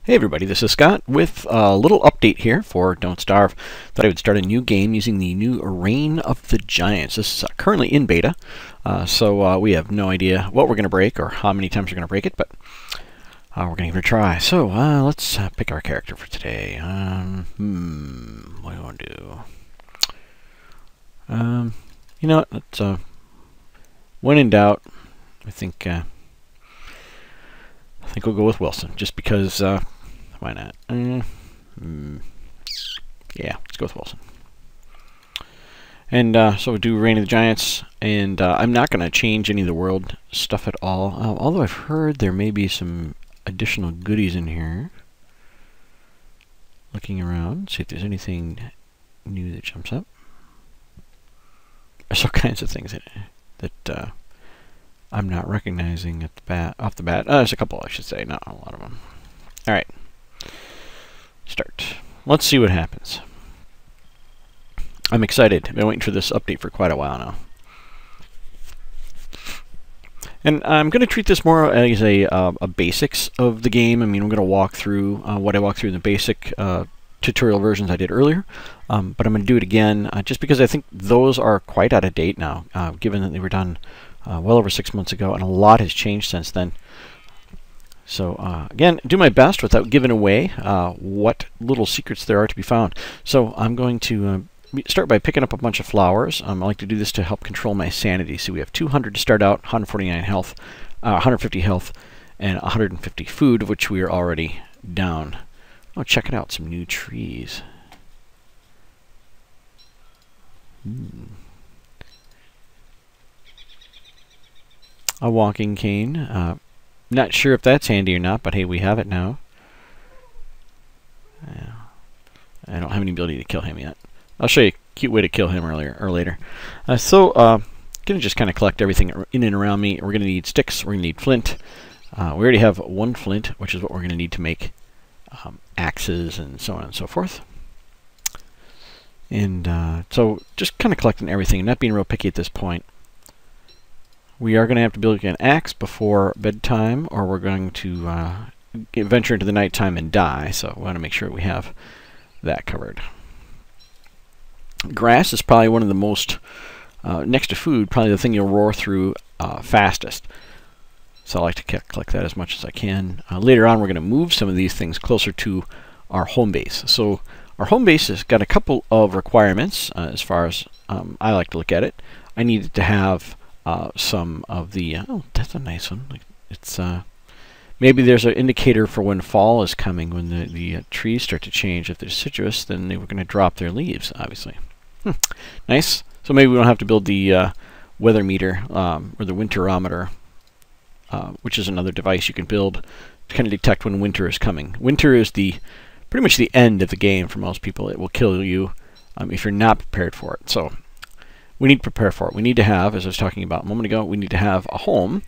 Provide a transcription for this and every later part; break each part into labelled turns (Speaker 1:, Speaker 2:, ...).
Speaker 1: Hey everybody, this is Scott with a little update here for Don't Starve. Thought I would start a new game using the new Reign of the Giants. This is currently in beta, so we have no idea what we're going to break or how many times we're going to break it, but we're going to give it a try. So let's pick our character for today. What do I want to do? You know what, let's, when in doubt, I think we'll go with Wilson, just because, why not? Yeah, let's go with Wilson. And so we'll do Reign of the Giants, and I'm not going to change any of the world stuff at all, although I've heard there may be some additional goodies in here. Looking around, see if there's anything new that jumps up. There's all kinds of things in it that I'm not recognizing at the off the bat. There's a couple, I should say, not a lot of them. All right, start. Let's see what happens. I'm excited. I've been waiting for this update for quite a while now. And I'm going to treat this more as a basics of the game. I mean, I'm going to walk through what I walked through in the basic tutorial versions I did earlier, but I'm going to do it again just because I think those are quite out of date now, given that they were done well over 6 months ago, and a lot has changed since then. So again, do my best without giving away what little secrets there are to be found. So I'm going to start by picking up a bunch of flowers. I like to do this to help control my sanity. So we have 200 to start out, 149 health, 150 health, and 150 food, of which we are already down. Oh, check it out, some new trees. A walking cane. Not sure if that's handy or not, but hey, we have it now. I don't have any ability to kill him yet. I'll show you a cute way to kill him earlier or later. Gonna just kind of collect everything in and around me. We're gonna need sticks. We're gonna need flint. We already have one flint, which is what we're gonna need to make axes and so on and so forth. And so just kind of collecting everything, not being real picky at this point. We are going to have to build an axe before bedtime, or we're going to venture into the nighttime and die, so we want to make sure we have that covered. Grass is probably one of the most, next to food, probably the thing you'll roar through fastest. So I like to collect that as much as I can. Later on, we're going to move some of these things closer to our home base. So our home base has got a couple of requirements as far as I like to look at it. I needed to have some of the oh, that's a nice one. It's maybe there's an indicator for when fall is coming, when the trees start to change. If they're citrus, then they were going to drop their leaves, obviously. Nice. So maybe we don't have to build the weather meter or the winterometer, which is another device you can build to kind of detect when winter is coming. Winter is pretty much the end of the game for most people. It will kill you if you're not prepared for it. So we need to prepare for it. We need to have, as I was talking about a moment ago, we need to have a home.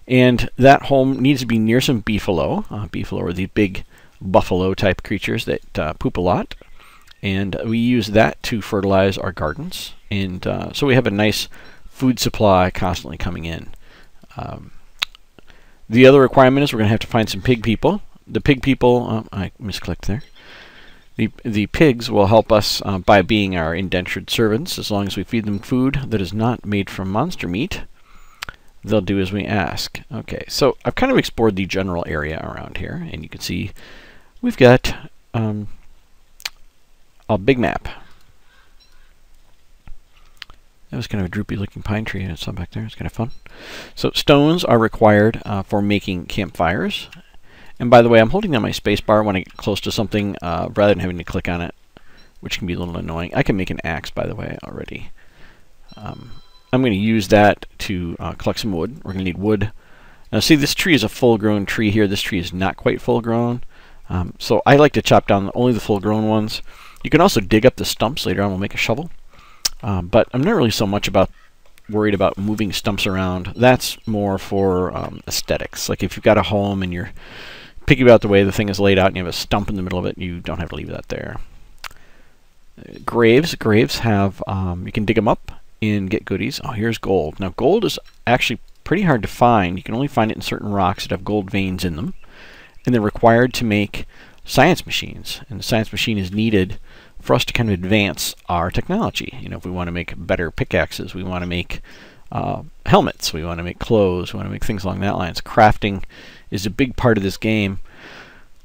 Speaker 1: And that home needs to be near some beefalo. Beefalo are the big buffalo type creatures that poop a lot. And we use that to fertilize our gardens. And so we have a nice food supply constantly coming in. The other requirement is we're going to have to find some pig people. The pig people, I misclicked there. The pigs will help us by being our indentured servants. As long as we feed them food that is not made from monster meat, they'll do as we ask. Okay, so I've kind of explored the general area around here, and you can see we've got a big map. That was kind of a droopy looking pine tree I saw back there. It's kind of fun. So stones are required for making campfires. And by the way, I'm holding down my space bar when I get close to something rather than having to click on it, which can be a little annoying. I can make an axe, by the way, already. I'm going to use that to collect some wood. We're going to need wood. Now see, this tree is a full-grown tree here. This tree is not quite full-grown. So I like to chop down only the full-grown ones. You can also dig up the stumps. Later on we'll make a shovel. But I'm not really so much worried about moving stumps around. That's more for aesthetics. Like if you've got a home and you're picky about the way the thing is laid out and you have a stump in the middle of it, you don't have to leave that there. Graves have, you can dig them up and get goodies. Oh, here's gold. Now gold is actually pretty hard to find. You can only find it in certain rocks that have gold veins in them. and they're required to make science machines. And the science machine is needed for us to kind of advance our technology. You know, if we want to make better pickaxes, we want to make helmets, we want to make clothes, we want to make things along that lines. Crafting is a big part of this game.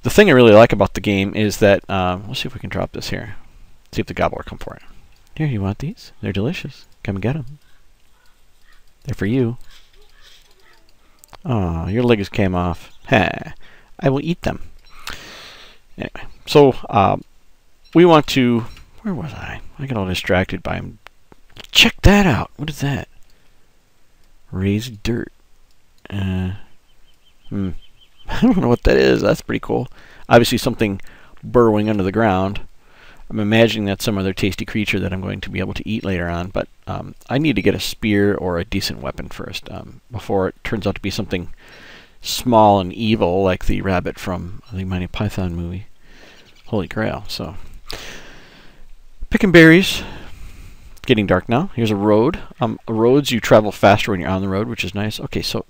Speaker 1: The thing I really like about the game is that, let's see if we can drop this here. See if the gobbler come for it. Here, you want these? They're delicious. Come and get them. They're for you. Oh, your legs came off. Ha! I will eat them. Anyway, so we want to... Where was I? I got all distracted by him. Check that out. What is that? Raised dirt. I don't know what that is. That's pretty cool. Obviously something burrowing under the ground. I'm imagining that's some other tasty creature that I'm going to be able to eat later on, but I need to get a spear or a decent weapon first before it turns out to be something small and evil like the rabbit from the Monty Python movie, Holy Grail. So, picking berries. Getting dark now. Here's a road. Roads, you travel faster when you're on the road, which is nice. Okay, so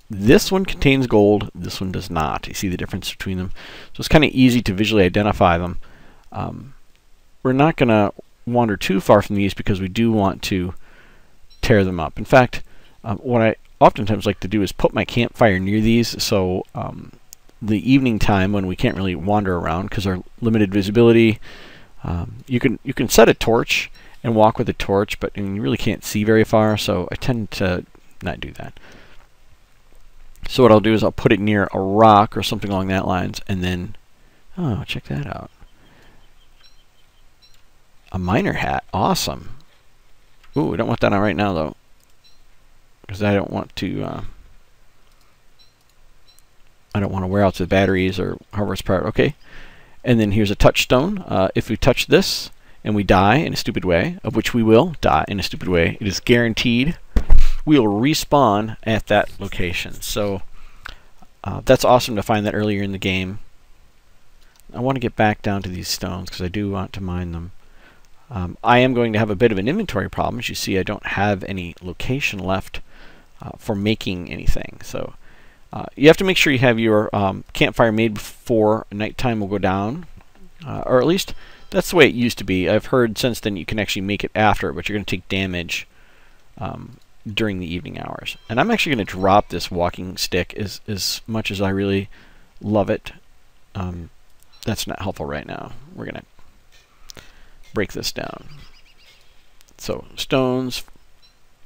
Speaker 1: this one contains gold. This one does not. You see the difference between them. So it's kind of easy to visually identify them. We're not going to wander too far from these because we do want to tear them up. In fact, what I oftentimes like to do is put my campfire near these, so the evening time when we can't really wander around because our limited visibility, you can set a torch and walk with a torch, but you really can't see very far, so I tend to not do that. So what I'll do is I'll put it near a rock or something along that lines, and then, oh, check that out. A miner hat, awesome. Ooh, I don't want that on right now though, because I don't want to wear out the batteries or however it's powered. Okay, and then here's a touchstone. If we touch this and we die in a stupid way, of which we will die in a stupid way, it is guaranteed we will respawn at that location. So that's awesome to find that earlier in the game. I want to get back down to these stones because I do want to mine them. I am going to have a bit of an inventory problem. As you see, I don't have any location left for making anything. So you have to make sure you have your campfire made before nighttime will go down, or at least that's the way it used to be. I've heard since then you can actually make it after, but you're going to take damage during the evening hours. And I'm actually going to drop this walking stick as much as I really love it. That's not helpful right now. We're going to break this down. So stones,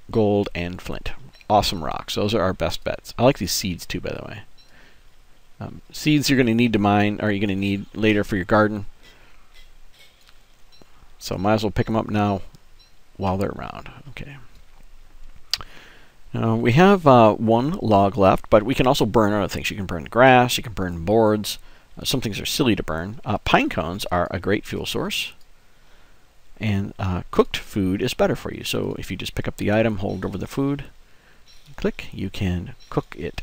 Speaker 1: gold, and flint. Awesome rocks. Those are our best bets. I like these seeds too, by the way. Seeds you're going to need to mine, or you're going to need later for your garden. So might as well pick them up now while they're around. Okay. Now we have one log left, but we can also burn other things. You can burn grass, you can burn boards. Some things are silly to burn. Pine cones are a great fuel source. And cooked food is better for you. So if you just pick up the item, hold over the food, click, you can cook it.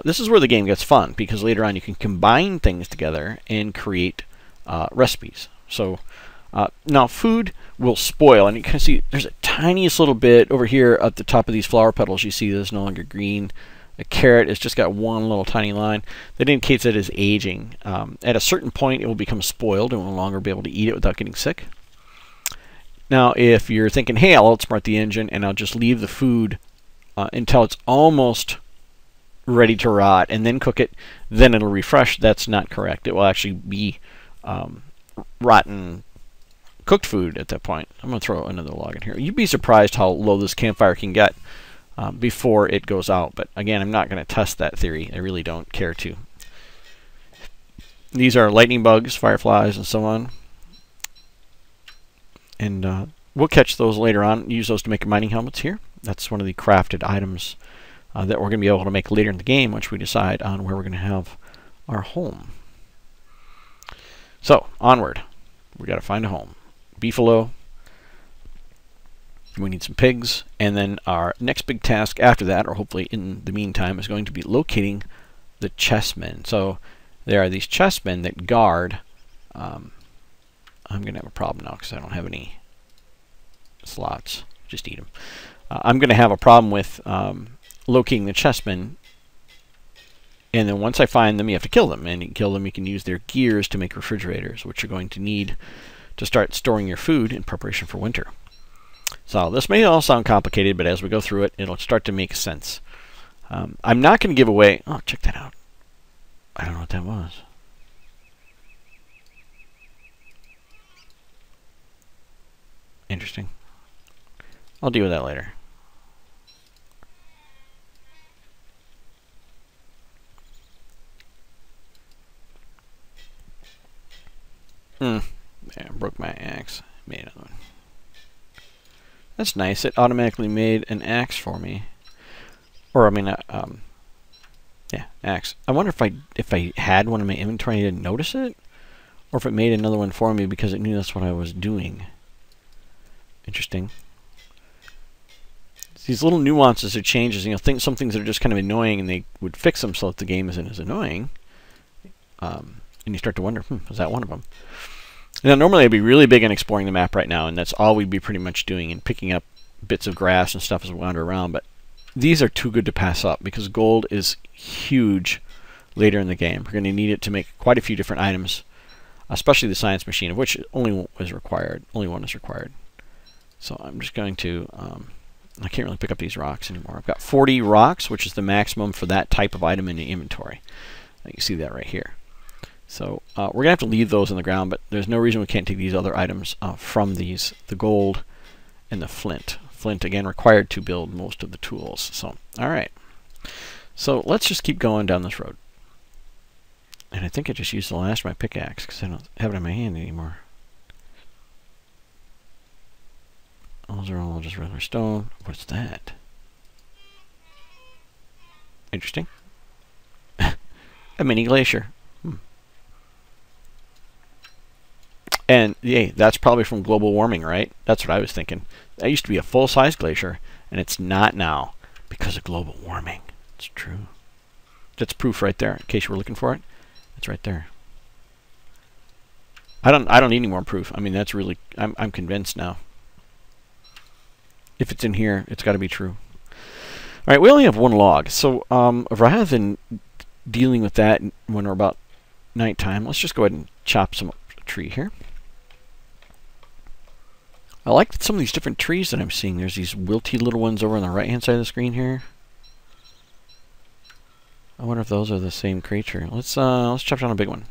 Speaker 1: This is where the game gets fun, because later on you can combine things together and create recipes. So now food will spoil, and you can see there's a tiniest little bit over here at the top of these flower petals. You see this no longer green. A carrot has just got one little tiny line that indicates that it is aging. At a certain point it will become spoiled and will no longer be able to eat it without getting sick. Now, if you're thinking, hey, I'll outsmart the engine and I'll just leave the food until it's almost ready to rot and then cook it, then it'll refresh. That's not correct. It will actually be rotten cooked food at that point. I'm going to throw another log in here. You'd be surprised how low this campfire can get before it goes out. But again, I'm not going to test that theory. I really don't care to. These are lightning bugs, fireflies, and so on. And we'll catch those later on, use those to make mining helmets here. That's one of the crafted items that we're going to be able to make later in the game once we decide on where we're going to have our home. So, onward. We got to find a home. Beefalo. We need some pigs. And then our next big task after that, or hopefully in the meantime, is going to be locating the chessmen. So, there are these chessmen that guard... I'm going to have a problem now because I don't have any slots. Just eat them. I'm going to have a problem with locating the chessmen And then once I find them, you have to kill them. And you kill them, you can use their gears to make refrigerators, which you're going to need to start storing your food in preparation for winter. So this may all sound complicated, but as we go through it, it'll start to make sense. I'm not going to give away... Oh, check that out. I don't know what that was. Interesting. I'll deal with that later. Yeah, I broke my axe. Made another one. That's nice. It automatically made an axe for me. Or, I mean, yeah, axe. I wonder if I had one in my inventory and I didn't notice it, or if it made another one for me because it knew that's what I was doing. Interesting. These little nuances or changes, you know, some things that are just kind of annoying, and they would fix them so that the game isn't as annoying. And you start to wonder, was that one of them? Now, normally I'd be really big on exploring the map right now, and that's all we'd be pretty much doing, and picking up bits of grass and stuff as we wander around. But these are too good to pass up because gold is huge later in the game. We're going to need it to make quite a few different items, especially the science machine, of which only one is required. So I'm just going to... I can't really pick up these rocks anymore. I've got 40 rocks, which is the maximum for that type of item in the inventory. You can see that right here. So we're going to have to leave those in the ground, but there's no reason we can't take these other items from these, the gold and the flint. Flint, again, required to build most of the tools. So, all right. So let's just keep going down this road. And I think I just used the last of my pickaxe because I don't have it in my hand anymore. Those are all just regular stone. What's that? Interesting. A mini glacier. And yeah, that's probably from global warming, right? That's what I was thinking. That used to be a full-size glacier, and it's not now because of global warming. It's true. That's proof right there. In case you were looking for it, it's right there. I don't need any more proof. I mean, that's really... I'm convinced now. If it's in here, it's got to be true. All right, we only have one log, so rather than dealing with that when we're about nighttime, let's just go ahead and chop some tree here. I like some of these different trees that I'm seeing. There's these wilty little ones over on the right-hand side of the screen here. I wonder if those are the same creature. Let's chop down a big one.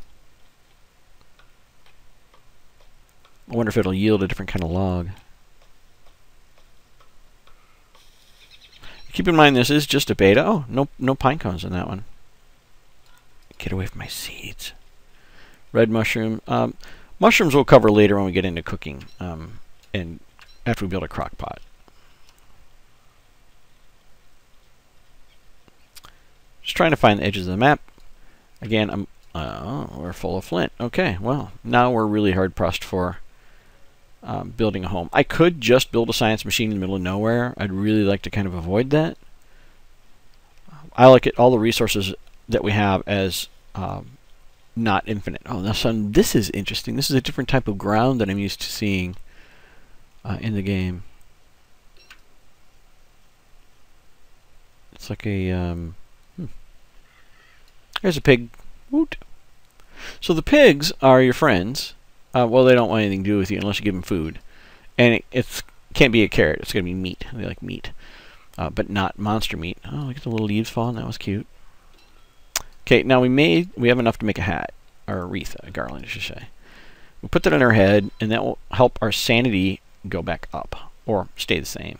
Speaker 1: I wonder if it'll yield a different kind of log. Keep in mind this is just a beta. Oh, no pine cones in that one. Get away from my seeds. Red mushroom. Mushrooms we'll cover later when we get into cooking. And after we build a crock pot. Just trying to find the edges of the map. Again, we're full of flint. Okay, well, now we're really hard pressed for building a home. I could just build a science machine in the middle of nowhere. I'd really like to kind of avoid that. I like it, all the resources that we have as not infinite. Oh, now son, this is interesting. This is a different type of ground that I'm used to seeing in the game. It's like a there's a pig. Woot. So the pigs are your friends. Well, they don't want anything to do with you unless you give them food, and it can't be a carrot. It's gonna be meat. They like meat, but not monster meat. Oh, look at the little leaves falling. That was cute. Okay, now we have enough to make a hat or a wreath, a garland, I should say. We'll put that on our head, and that will help our sanity go back up or stay the same.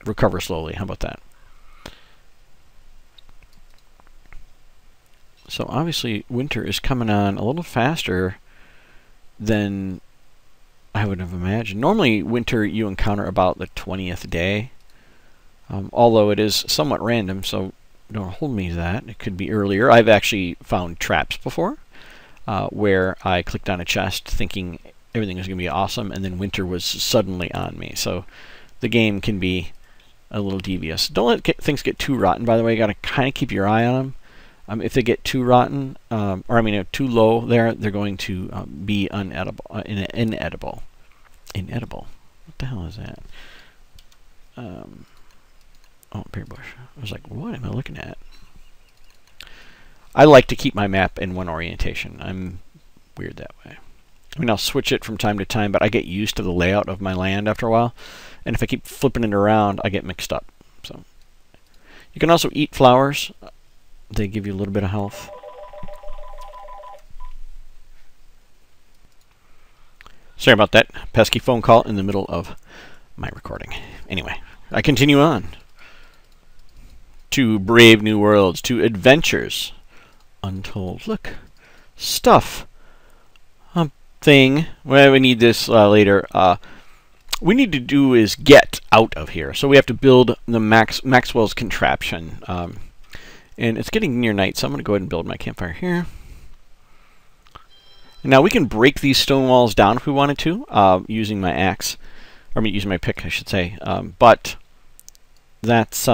Speaker 1: Recover slowly. How about that? So obviously winter is coming on a little faster than I would have imagined. Normally winter you encounter about the 20th day, although it is somewhat random, so don't hold me to that. It could be earlier. I've actually found traps before where I clicked on a chest thinking everything was going to be awesome, and then winter was suddenly on me. So the game can be a little devious. Don't let things get too rotten, by the way. You got to kind of keep your eye on them. If they get too rotten, or I mean too low there, they're going to be inedible. Inedible. What the hell is that? Oh, pear bush. I was like, what am I looking at? I like to keep my map in one orientation. I'm weird that way. I mean, I'll switch it from time to time, but I get used to the layout of my land after a while. And if I keep flipping it around, I get mixed up. So you can also eat flowers. They give you a little bit of health. Sorry about that pesky phone call in the middle of my recording. Anyway, I continue on. To brave new worlds, to adventures untold. Look, stuff. A thing. Well, we need this later. We need to do is get out of here. So we have to build the Maxwell's contraption. And it's getting near night, so I'm going to go ahead and build my campfire here. And now we can break these stone walls down if we wanted to, using my axe. Or using my pick, I should say. But that's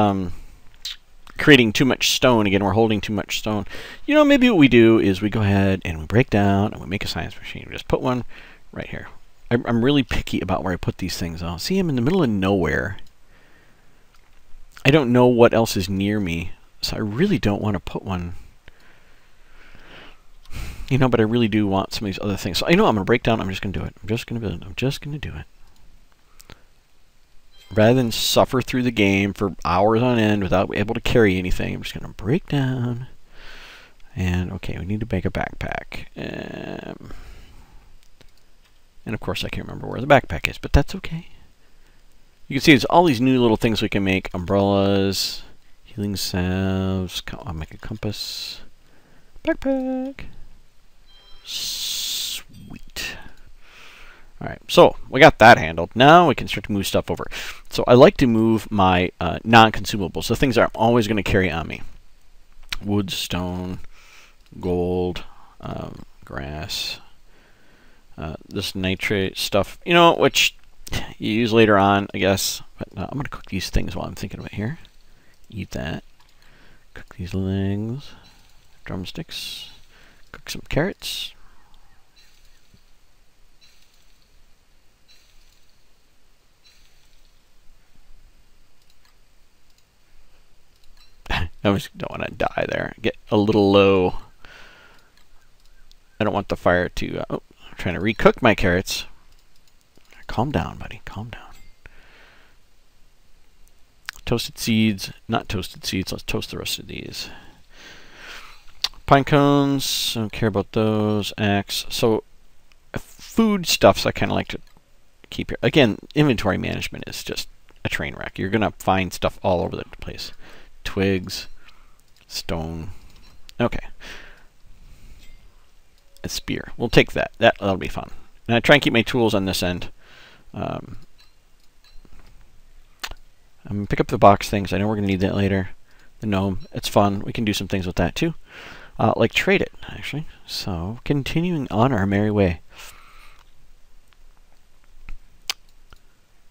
Speaker 1: creating too much stone. Again, we're holding too much stone. You know, maybe what we do is we go ahead and we break down and we make a science machine. We just put one right here. I'm really picky about where I put these things. Oh, see, I'm in the middle of nowhere. I don't know what else is near me, so I really don't want to put one. You know, but I really do want some of these other things. So I know I'm going to break down. I'm just going to do it. I'm just going to build it. I'm just going to do it. Rather than suffer through the game for hours on end without being able to carry anything, I'm just going to break down. And, okay, we need to make a backpack. And, of course, I can't remember where the backpack is, but that's okay. You can see there's all these new little things we can make. Umbrellas, healing salves. I'll make a compass. Backpack. Sweet. Alright, so we got that handled. Now we can start to move stuff over. So I like to move my non-consumables, the things that I'm always going to carry on me. Wood, stone, gold, grass, this nitrate stuff, you know, which you use later on, I guess. But I'm going to cook these things while I'm thinking of it here. Eat that. Cook these legs. Drumsticks. Cook some carrots. I just don't want to die there. Get a little low. I don't want the fire to... oh, I'm trying to recook my carrots. Calm down, buddy. Calm down. Toasted seeds. Not toasted seeds. Let's toast the rest of these. Pine cones. I don't care about those. Axe. So, food stuffs I kind of like to keep here. Again, inventory management is just a train wreck. You're going to find stuff all over the place. Twigs, stone. Okay. A spear. We'll take that. That'll be fun. And I try and keep my tools on this end. I'm going to pick up the box things. I know we're going to need that later. The gnome. It's fun. We can do some things with that too. Like trade it, actually. So, continuing on our merry way.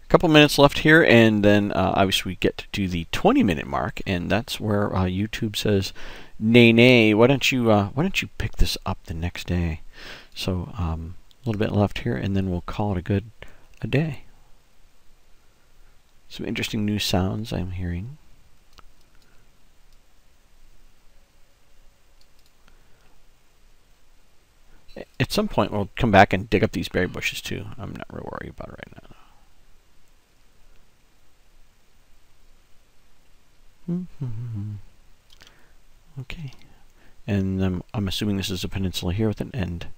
Speaker 1: Couple minutes left here, and then obviously we get to the 20-minute mark, and that's where YouTube says, "Nay, why don't you pick this up the next day?" So a little bit left here, and then we'll call it a day. Some interesting new sounds I'm hearing. At some point, we'll come back and dig up these berry bushes too. I'm not real worried about it right now. Okay, and I'm assuming this is a peninsula here with an end.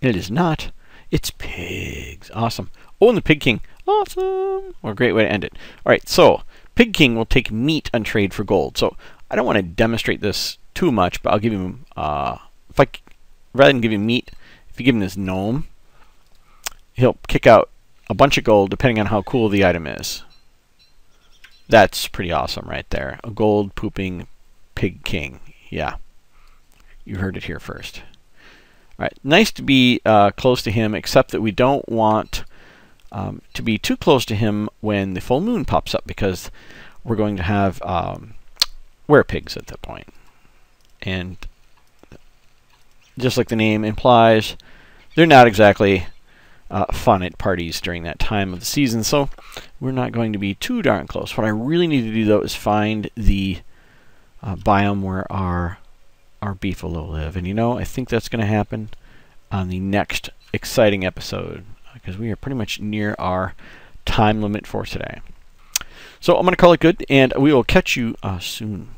Speaker 1: It is not. It's pigs. Awesome. Oh, and the Pig King. Awesome. What a great way to end it. All right, so Pig King will take meat on trade for gold. So I don't want to demonstrate this too much, but I'll give him rather than give him meat, if you give him this gnome, he'll kick out a bunch of gold depending on how cool the item is. That's pretty awesome right there. A gold pooping Pig King. Yeah. You heard it here first. All right. Nice to be close to him, except that we don't want to be too close to him when the full moon pops up, because we're going to have were-pigs at that point. And just like the name implies, they're not exactly fun at parties during that time of the season, so we're not going to be too darn close. What I really need to do, though, is find the biome where our our beef will live. And you know, I think that's going to happen on the next exciting episode, because we are pretty much near our time limit for today. So I'm going to call it good, and we will catch you soon.